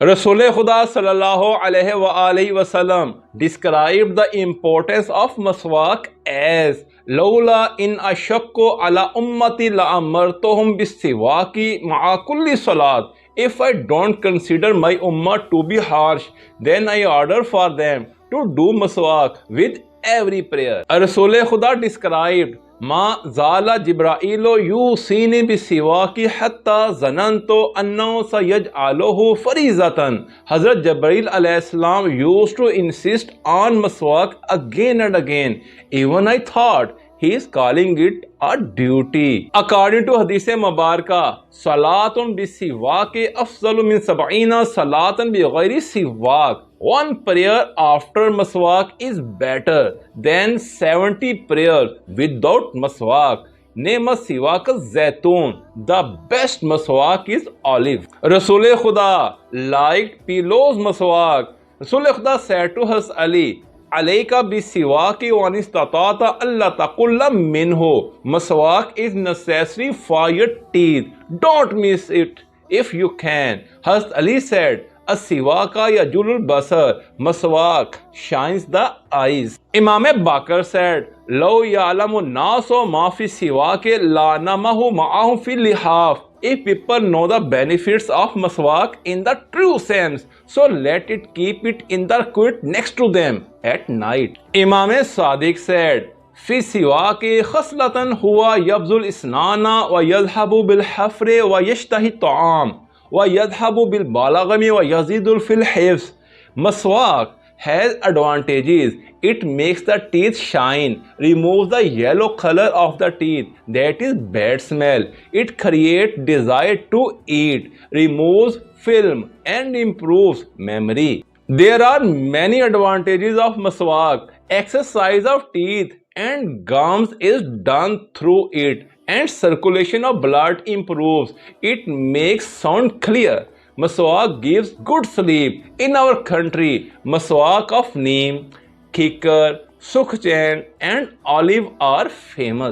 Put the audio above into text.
Rasul Khuda sallallahu alaihi wasallam described the importance of maswak as Lawla in ashakku ala ummati la amartuhum bisiwaki ma'a kulli salat. If I don't consider my ummah to be harsh, then I order for them to do maswak with every prayer. Rasul Khuda described मा ज़ाला जिब्राइलो यूसीनी बिसिवाकी हत्ता ज़ननतो अन्नो सयजअलुहु फरीज़तन. Hazrat Jibreel alayhi salam used to insist on maswak again and again. Even I thought he is calling it a duty. According to Hadith Mubaraka, salatun bisiwaki afzalu min sab'ina salatan bi ghairi siwak. One prayer after maswak is better than 70 prayers without maswak. Name a siwak zaitun. The best maswak is olive. Rasul Khuda liked pillows maswak. Rasul Khuda said to Has Ali, Alayka bisiwaki wa nistatata alla taqulla minhu. Maswak is necessary for your teeth. Don't miss it if you can. Has Ali said, Asiwaka yajulul basar. Maswak shines the eyes. Imam Bakr said, Law ya'lamu naso ma fi siwake la namahu ma'ahum fi lihaf. If people know the benefits of maswak in the true sense, so let it keep it in the quilt next to them at night. Imam Sadiq said, fi siwake khaslatan huwa yabzul isnana wa yadhabu bil hafre wa yashtahi ta'am. وَيَذْهَبُ بِالْبَالَغَمِ وَيَزِيدُ فِي الْحِفْظِ. Maswak has advantages. It makes the teeth shine, removes the yellow color of the teeth, that is bad smell. It creates desire to eat, removes film and improves memory. There are many advantages of maswak. Exercise of teeth and gums is done through it, and circulation of blood improves. It makes sound clear. Maswak gives good sleep. In our country, maswak of neem, kikar, sukhchand and olive are famous.